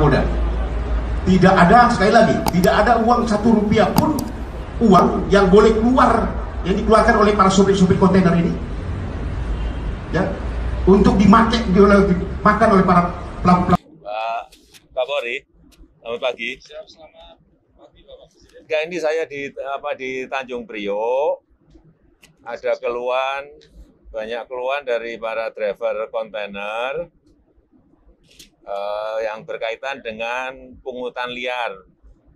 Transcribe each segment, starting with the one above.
Kapolda. Tidak ada, sekali lagi, tidak ada uang 1 rupiah pun uang yang boleh keluar, yang dikeluarkan oleh para supir-supir kontainer ini, ya, untuk dimakan oleh para pelaku-pelaku. Pak Kapolri, selamat pagi. Selamat pagi Bapak Presiden. Ya, ini saya di Tanjung Priok, ada banyak keluhan dari para driver kontainer yang berkaitan dengan pungutan liar,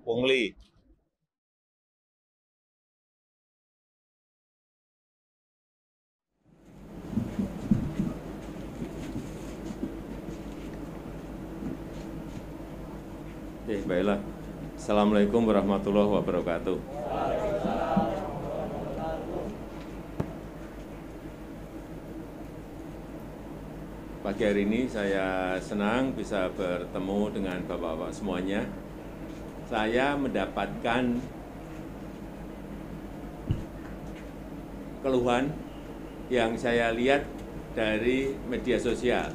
pungli. Baiklah. Assalamualaikum warahmatullahi wabarakatuh. Pagi hari ini saya senang bisa bertemu dengan Bapak-Bapak semuanya. Saya mendapatkan keluhan yang saya lihat dari media sosial.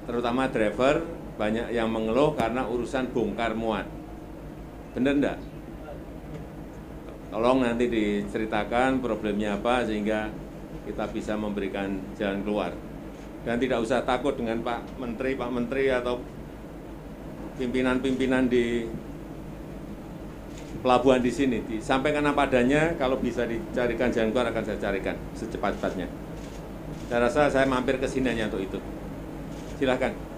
Terutama driver banyak yang mengeluh karena urusan bongkar muat. Benar enggak? Tolong nanti diceritakan problemnya apa sehingga kita bisa memberikan jalan keluar. Dan tidak usah takut dengan Pak Menteri atau pimpinan-pimpinan di pelabuhan di sini. Disampaikan apa adanya, kalau bisa dicarikan jalan keluar akan saya carikan secepat-cepatnya. Saya rasa saya mampir ke sini hanya untuk itu. Silakan.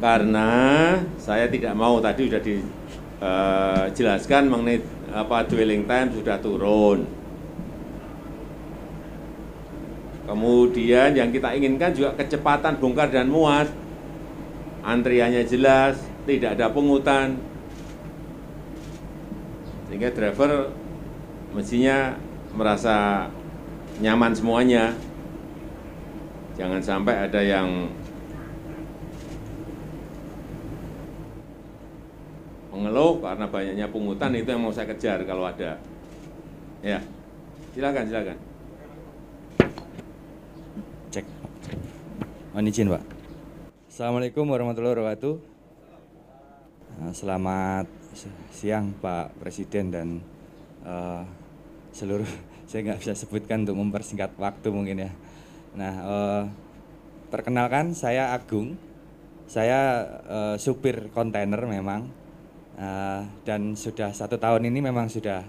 Karena saya tidak mau, tadi sudah dijelaskan mengenai dwelling time sudah turun. Kemudian yang kita inginkan juga kecepatan bongkar dan muat. Antriannya jelas, tidak ada pungutan. Sehingga driver mestinya merasa nyaman semuanya. Jangan sampai ada yang mengeluh karena banyaknya pungutan, itu yang mau saya kejar kalau ada. Ya, silakan. Cek. Mohon izin, Pak. Assalamualaikum warahmatullahi wabarakatuh. Selamat siang Pak Presiden dan seluruh, saya nggak bisa sebutkan untuk mempersingkat waktu mungkin ya. Nah, perkenalkan saya Agung, saya supir kontainer memang, dan sudah 1 tahun ini memang sudah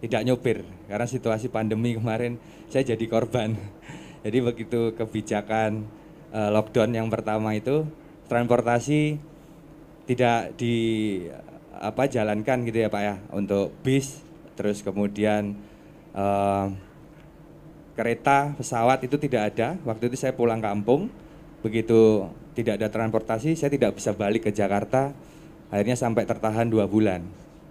tidak nyopir karena situasi pandemi kemarin saya jadi korban. Jadi begitu kebijakan lockdown yang pertama itu, transportasi tidak jalankan gitu ya Pak ya, untuk bis, terus kemudian kereta, pesawat itu tidak ada. Waktu itu saya pulang kampung, begitu tidak ada transportasi, saya tidak bisa balik ke Jakarta, akhirnya sampai tertahan 2 bulan.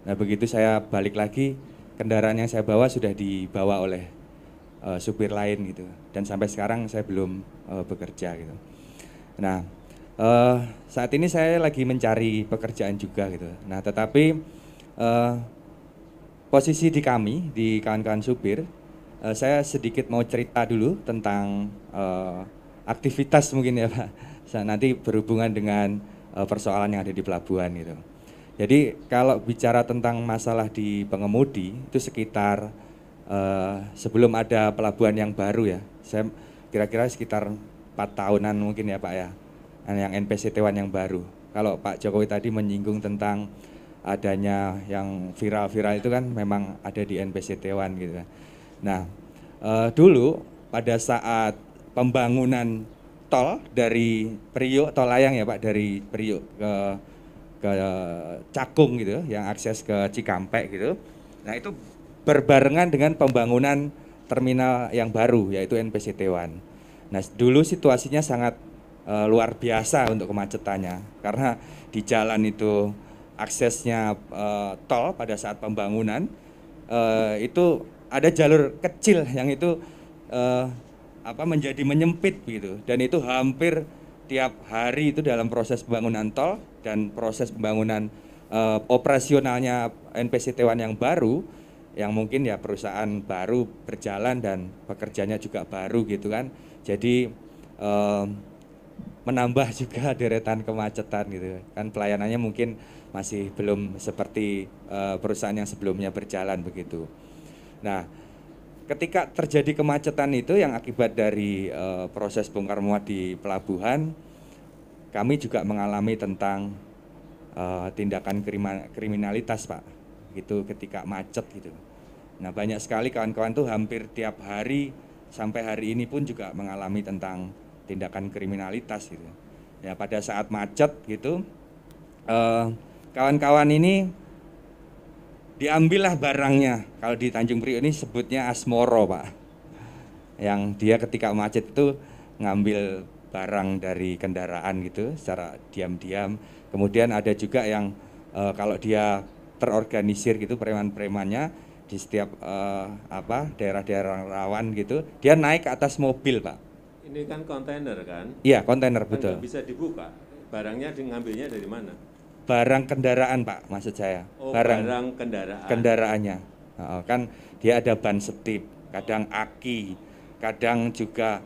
Nah begitu saya balik lagi, kendaraan yang saya bawa sudah dibawa oleh supir lain gitu, dan sampai sekarang saya belum bekerja gitu. Nah, saat ini saya lagi mencari pekerjaan juga gitu. Nah, tetapi posisi di kami, di kawan-kawan supir, saya sedikit mau cerita dulu tentang aktivitas mungkin ya Pak. Nanti berhubungan dengan persoalan yang ada di pelabuhan gitu. Jadi kalau bicara tentang masalah di pengemudi, itu sekitar sebelum ada pelabuhan yang baru ya, saya kira-kira sekitar 4 tahunan mungkin ya Pak ya, yang NPCT-1 yang baru. Kalau Pak Jokowi tadi menyinggung tentang adanya yang viral-viral itu kan memang ada di NPCT-1 gitu. Nah, dulu pada saat pembangunan tol dari Priok, tol layang ya Pak, dari Priok ke Cakung gitu, yang akses ke Cikampek gitu. Nah itu berbarengan dengan pembangunan terminal yang baru, yaitu NPCT-1. Nah dulu situasinya sangat luar biasa untuk kemacetannya, karena di jalan itu aksesnya tol pada saat pembangunan itu ada jalur kecil yang itu menjadi menyempit gitu, dan itu hampir tiap hari itu dalam proses pembangunan tol dan proses pembangunan operasionalnya NPCT1 yang baru, yang mungkin ya perusahaan baru berjalan dan pekerjanya juga baru gitu kan. Jadi menambah juga deretan kemacetan gitu kan, pelayanannya mungkin masih belum seperti perusahaan yang sebelumnya berjalan begitu. Nah, ketika terjadi kemacetan itu yang akibat dari proses bongkar muat di pelabuhan, kami juga mengalami tentang tindakan kriminalitas, Pak, gitu ketika macet gitu. Nah, banyak sekali kawan-kawan tuh hampir tiap hari sampai hari ini pun juga mengalami tentang tindakan kriminalitas gitu. Ya, pada saat macet gitu, kawan-kawan ini diambillah barangnya. Kalau di Tanjung Priok ini sebutnya asmoro, Pak. Yang dia ketika macet itu ngambil barang dari kendaraan gitu secara diam-diam. Kemudian ada juga yang kalau dia terorganisir gitu preman-premannya di setiap daerah-daerah rawan gitu, dia naik ke atas mobil, Pak. Ini kan kontainer kan? Iya, kontainer Kan betul. nggak bisa dibuka. Barangnya ngambilnya dari mana? Barang kendaraan, Pak, maksud saya. Oh, barang kendaraan. Kendaraannya. Kan dia ada ban setip, kadang aki, kadang juga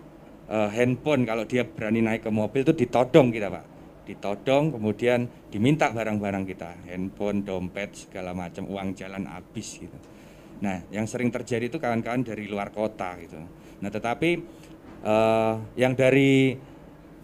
handphone. Kalau dia berani naik ke mobil itu ditodong kita, Pak. Ditodong, kemudian diminta barang-barang kita, handphone, dompet, segala macam, uang jalan habis gitu. Nah, yang sering terjadi itu kawan-kawan dari luar kota gitu. Nah, tetapi yang dari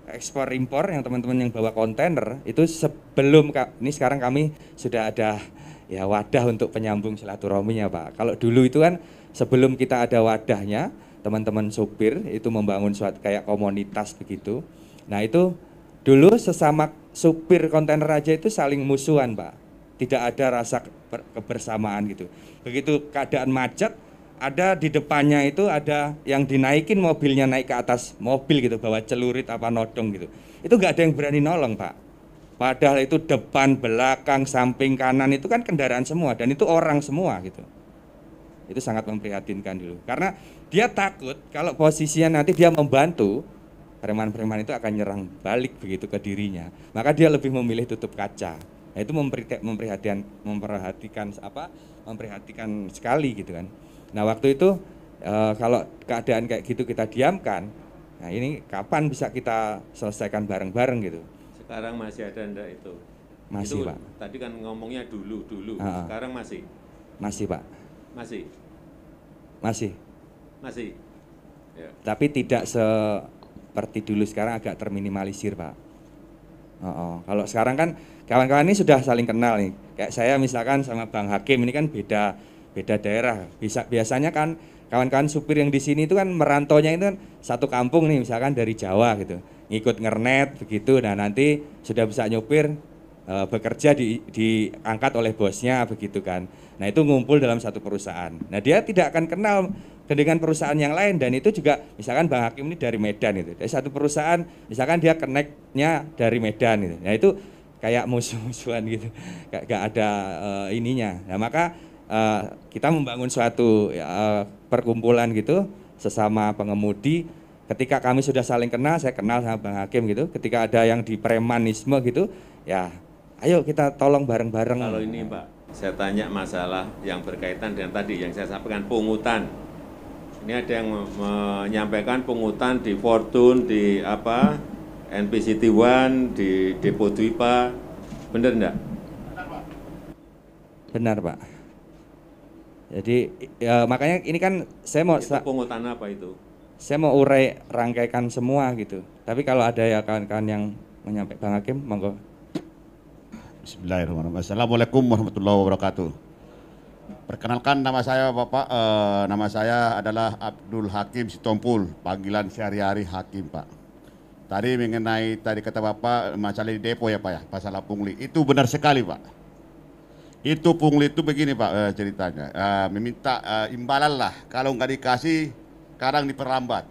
ekspor impor, yang teman-teman yang bawa kontainer itu sebelum ini sekarang kami sudah ada ya wadah untuk penyambung silaturahminya, Pak. Kalau dulu itu kan sebelum kita ada wadahnya, teman-teman supir itu membangun suatu kayak komunitas begitu. Nah, itu dulu sesama supir kontainer aja itu saling musuhan, Pak. Tidak ada rasa kebersamaan gitu. Begitu keadaan macet, ada di depannya itu ada yang dinaikin mobilnya naik ke atas mobil gitu, bawa celurit apa nodong gitu. Itu nggak ada yang berani nolong, Pak. Padahal itu depan, belakang, samping, kanan itu kan kendaraan semua dan itu orang semua gitu. Itu sangat memprihatinkan dulu. Karena dia takut kalau posisinya nanti dia membantu, preman-preman itu akan nyerang balik begitu ke dirinya. Maka dia lebih memilih tutup kaca. Nah, itu memperhatikan sekali gitu kan. Nah, waktu itu kalau keadaan kayak gitu kita diamkan, nah ini kapan bisa kita selesaikan bareng-bareng gitu. Sekarang masih ada enggak itu? Masih, itu, Pak. Tadi kan ngomongnya dulu. Sekarang masih? Masih, Pak. Masih? Ya. Tapi tidak seperti dulu, sekarang agak terminimalisir, Pak. Kalau sekarang kan kawan-kawan ini sudah saling kenal nih. Kayak saya misalkan sama Bang Hakim ini kan beda daerah. Biasanya kan kawan-kawan supir yang di sini itu kan merantaunya itu kan satu kampung nih, misalkan dari Jawa gitu, ngikut ngernet begitu. Nah, nanti sudah bisa nyupir, bekerja diangkat oleh bosnya begitu kan. Nah, itu ngumpul dalam satu perusahaan. Nah, dia tidak akan kenal dengan perusahaan yang lain, dan itu juga misalkan Bang Hakim ini dari Medan itu. Dari satu perusahaan misalkan dia connect-nya dari Medan gitu. Nah, itu kayak musuh-musuhan gitu. Gak ada ininya. Nah, maka kita membangun suatu perkumpulan gitu sesama pengemudi. Ketika kami sudah saling kenal, saya kenal sama Bang Hakim gitu. Ketika ada yang di premanisme gitu, ya ayo kita tolong bareng-bareng. Kalau ini, Pak, saya tanya masalah yang berkaitan dengan tadi yang saya sampaikan, pungutan. Ini ada yang menyampaikan pungutan di Fortune, di NPCT1, di Depo Dwipa. Benar enggak? Benar, Pak. Jadi ya, makanya ini kan saya mau itu pungutan apa itu? Saya mau rangkaikan semua gitu. Tapi kalau ada ya kawan-kawan yang menyampaikan, Bang Hakim, monggo. Bismillahirrahmanirrahim. Assalamualaikum warahmatullahi wabarakatuh. Perkenalkan, nama saya Bapak, nama saya adalah Abdul Hakim Sitompul, panggilan sehari-hari Hakim, Pak. Tadi mengenai kata Bapak masalah di depo ya, Pak ya, masalah pungli. Itu benar sekali, Pak. Itu pungli itu begini, Pak, ceritanya. Meminta imbalan lah, kalau nggak dikasih kadang diperlambat.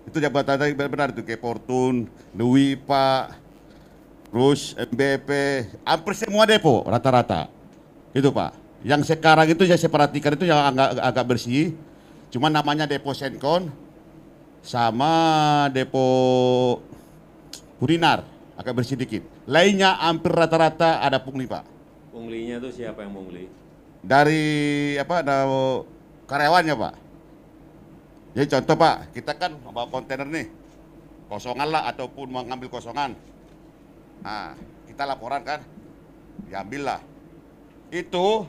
Itu jabatan tadi benar itu, kayak Fortune, Dwi, Pak, terus MBP, hampir semua depo rata-rata. Itu, Pak. Yang sekarang itu saya perhatikan itu yang agak bersih, cuma namanya depo Senkon sama depo Purinar agak bersih dikit. Lainnya hampir rata-rata ada pungli, Pak. Punglinya itu siapa yang pungli? Dari apa, karyawannya Pak. Jadi contoh Pak, kita kan bawa kontainer nih, kosongan lah ataupun mau ngambil kosongan. Nah, kita laporan kan, diambil lah. Itu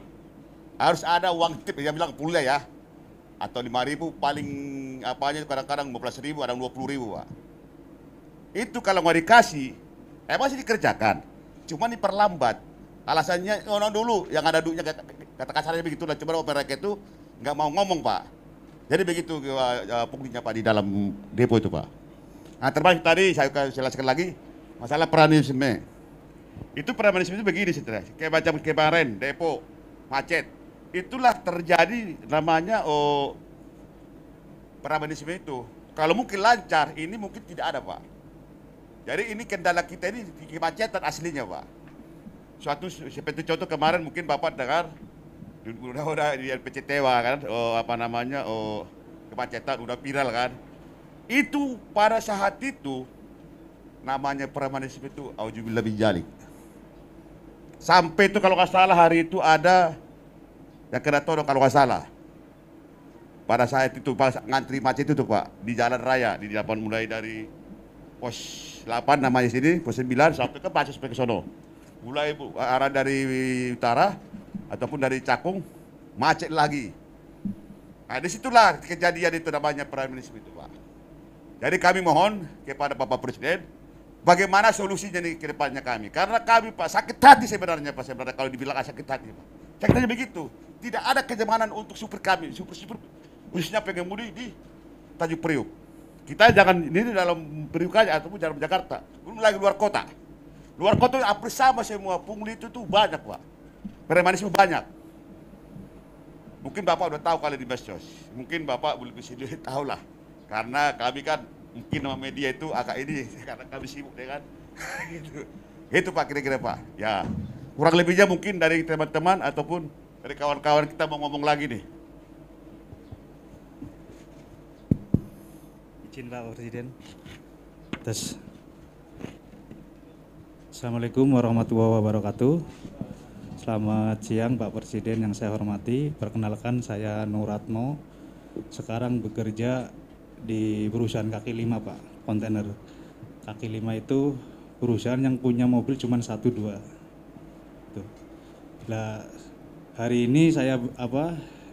harus ada uang tip, yang bilang pulnya ya. Atau 5.000 paling apanya kadang-kadang 15.000, ada 20.000 Pak. Itu kalau nggak dikasih, masih dikerjakan. Cuma diperlambat. Alasannya, dulu yang ada duitnya, kata kasarnya begitu lah. Cuma mereka itu nggak mau ngomong Pak. Jadi begitu punglinya Pak di dalam depo itu Pak. Nah termasuk tadi saya jelaskan lagi masalah premanisme. Itu premanisme itu begini sebenarnya. Kayak macam kemarin depo macet. Itulah terjadi namanya premanisme itu. Kalau mungkin lancar, ini mungkin tidak ada Pak. Jadi ini kendala kita ini kemacetan aslinya Pak. Suatu seperti contoh kemarin mungkin Bapak dengar udah di LPCTW kan, kemacetan udah viral kan. Itu pada saat itu namanya premanisme itu auzubillah min dzalik. Sampai itu kalau nggak salah hari itu ada yang kena todong kalau nggak salah. Pada saat itu pas ngantri macet itu Pak di jalan raya di depan mulai dari pos 8 namanya sini, pos 9 sampai ke Pacis sampai ke sono. Mulai arah dari utara ataupun dari Cakung macet lagi. Nah disitulah kejadian itu namanya premanisme itu Pak. Jadi kami mohon kepada Bapak Presiden, bagaimana solusinya nih ke depannya kami. Karena kami Pak sakit hati sebenarnya Pak, sebenarnya kalau dibilang sakit hati Pak. Sakit hati begitu. Tidak ada kenyamanan untuk supir kami, supir khususnya pengemudi di Tanjung Priok. Kita jangan ini dalam Priok aja ataupun dalam Jakarta, belum lagi luar kota. Luar kota hampir sama semua, pungli itu tuh banyak Pak. Premanisme banyak. Mungkin Bapak udah tahu kali di Medsos. Mungkin Bapak belum bisa tahu lah. Karena kami kan mungkin sama media itu agak ini karena kami sibuk ya kan. Gitu. Itu Pak kira-kira Pak. Ya. Kurang lebihnya mungkin dari teman-teman ataupun dari kawan-kawan kita mau ngomong lagi nih. Izin Pak Presiden. Terus Assalamualaikum warahmatullahi wabarakatuh. Selamat siang Pak Presiden yang saya hormati. Perkenalkan saya Nuratno. Sekarang bekerja di perusahaan kaki lima Pak, kontainer. Kaki lima itu perusahaan yang punya mobil cuma 1-2. Tuh. Nah, hari ini saya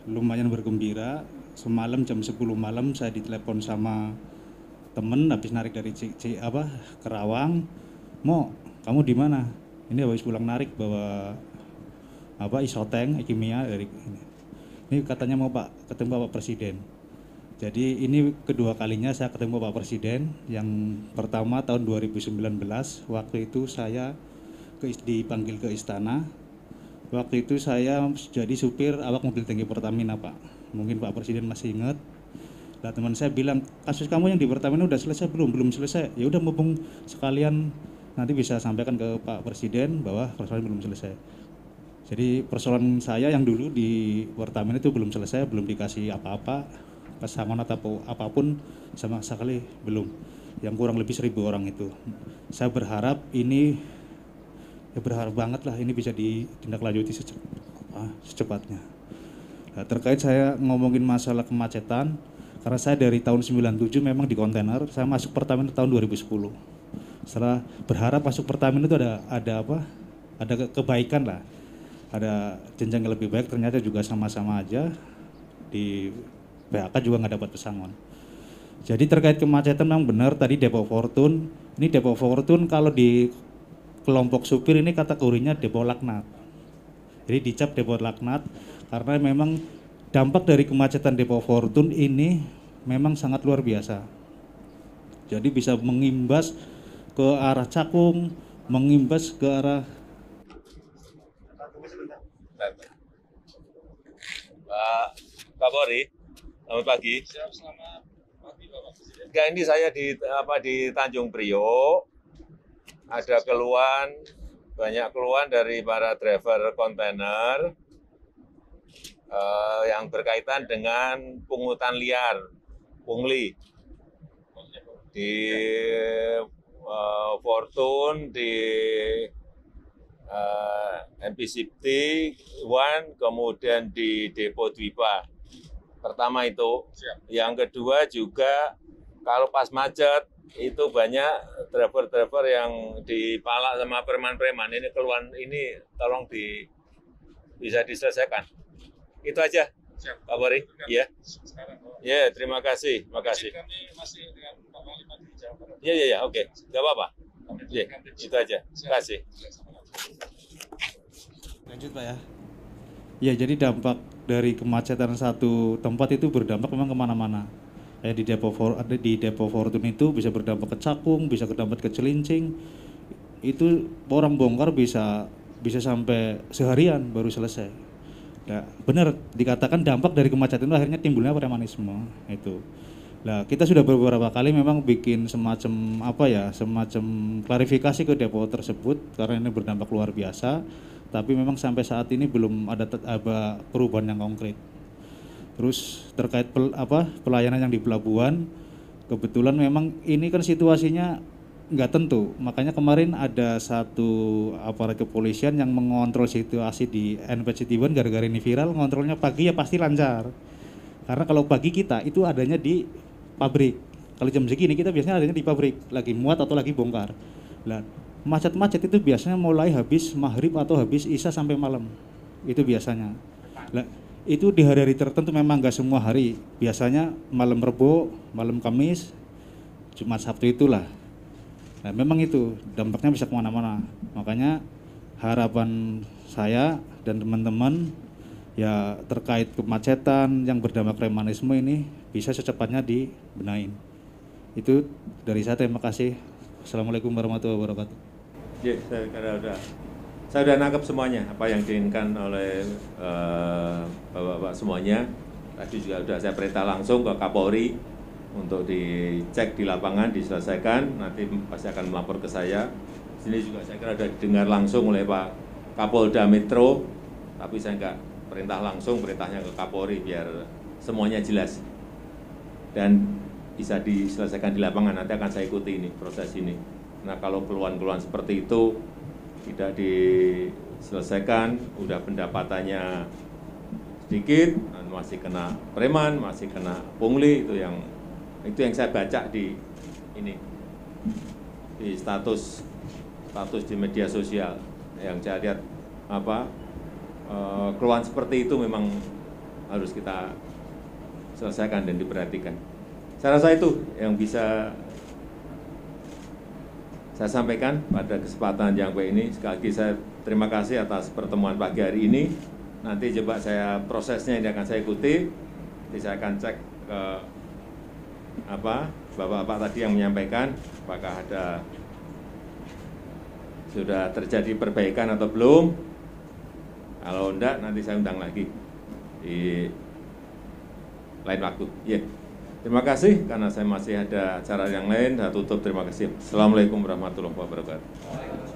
lumayan bergembira. Semalam jam 10 malam saya ditelepon sama temen habis narik dari Kerawang. Mo, kamu di mana? Ini habis pulang narik bawa isoteng kimia dari ini. Ini katanya mau Pak ketemu Bapak Presiden. Jadi ini kedua kalinya saya ketemu Bapak Presiden. Yang pertama tahun 2019, waktu itu saya dipanggil ke istana. Waktu itu saya jadi supir awak mobil tangki Pertamina Pak. Mungkin Pak Presiden masih ingat. Nah teman saya bilang, kasus kamu yang di Pertamina udah selesai belum? Belum selesai. Ya udah mumpung sekalian nanti bisa sampaikan ke Pak Presiden bahwa persoalan belum selesai. Jadi persoalan saya yang dulu di Pertamina itu belum selesai, belum dikasih apa-apa, pesangon atau apapun sama sekali belum. Yang kurang lebih 1.000 orang itu. Saya berharap ini, ya berharap banget lah ini bisa ditindaklanjuti secepatnya. Nah, terkait saya ngomongin masalah kemacetan, karena saya dari tahun 97 memang di kontainer, saya masuk Pertamina tahun 2010. Setelah berharap masuk Pertamina itu ada kebaikan lah, ada jenjang yang lebih baik, ternyata juga sama-sama aja, di PHK juga nggak dapat pesangon. Jadi terkait kemacetan memang benar tadi Depo Fortune, ini Depo Fortune kalau di kelompok supir ini kategorinya depo laknat. Jadi dicap depo laknat karena memang dampak dari kemacetan Depo Fortune ini memang sangat luar biasa. Jadi bisa mengimbas ke arah Cakung, mengimbas ke arah Pak Polri, selamat pagi. Selamat pagi Bapak Presiden. Enggak, ini saya di Tanjung Priok. Ada banyak keluhan dari para driver kontainer yang berkaitan dengan pungutan liar, pungli di Fortune, di MPCT 1, kemudian di Depo Dwipa. Pertama itu. Yang kedua juga kalau pas macet, itu banyak driver-driver yang dipalak sama preman-preman. Ini keluhan ini tolong bisa diselesaikan. Itu aja, Pak Bori. Iya. Ya, terima kasih. Iya, oke. Nggak apa-apa. Ya, itu aja. Terima kasih. Lanjut Pak ya. Ya, jadi dampak dari kemacetan satu tempat itu berdampak memang kemana-mana. Kayak di Depo Fortune itu bisa berdampak ke Cakung, bisa berdampak ke Cilincing. Itu orang bongkar bisa sampai seharian baru selesai. Nah, benar dikatakan dampak dari kemacetan itu akhirnya timbulnya premanisme itu. Nah, kita sudah beberapa kali memang bikin semacam klarifikasi ke depo tersebut karena ini berdampak luar biasa. Tapi memang sampai saat ini belum ada perubahan yang konkret. Terus terkait pelayanan yang di pelabuhan, kebetulan memang ini kan situasinya nggak tentu. Makanya kemarin ada satu aparat kepolisian yang mengontrol situasi di NPCT 1 gara-gara ini viral, ngontrolnya pagi ya pasti lancar. Karena kalau pagi kita itu adanya di pabrik. Kalau jam segini kita biasanya adanya di pabrik, lagi muat atau lagi bongkar. Nah, macet-macet itu biasanya mulai habis maghrib atau habis isya sampai malam. Itu biasanya. Nah, itu di hari-hari tertentu memang nggak semua hari. Biasanya malam Rebo, malam Kamis, Jumat Sabtu itulah. Nah, memang itu dampaknya bisa kemana-mana. Makanya harapan saya dan teman-teman ya terkait kemacetan yang berdampak premanisme ini bisa secepatnya dibenahin. Itu dari saya, terima kasih. Assalamualaikum warahmatullahi wabarakatuh. Ya, saya sudah nangkep semuanya apa yang diinginkan oleh Bapak-bapak semuanya. Tadi juga sudah saya perintah langsung ke Kapolri untuk dicek di lapangan, diselesaikan. Nanti pasti akan melapor ke saya. Sini juga saya kira sudah didengar langsung oleh Pak Kapolda Metro, tapi saya enggak perintah langsung, perintahnya ke Kapolri biar semuanya jelas dan bisa diselesaikan di lapangan. Nanti akan saya ikuti ini proses ini. Nah, kalau keluhan-keluhan seperti itu tidak diselesaikan, udah pendapatannya sedikit, masih kena preman, masih kena pungli, itu yang saya baca di ini, di status di media sosial yang saya lihat keluhan seperti itu memang harus kita selesaikan dan diperhatikan. Saya rasa itu yang bisa saya sampaikan pada kesempatan yang baik ini. Sekali lagi saya terima kasih atas pertemuan pagi hari ini. Nanti coba prosesnya ini akan saya ikuti. Nanti saya akan cek ke bapak-bapak tadi yang menyampaikan apakah sudah terjadi perbaikan atau belum. Kalau enggak, nanti saya undang lagi di lain waktu. Yeah. Terima kasih, karena saya masih ada acara yang lain. Saya tutup, terima kasih. Assalamualaikum warahmatullahi wabarakatuh.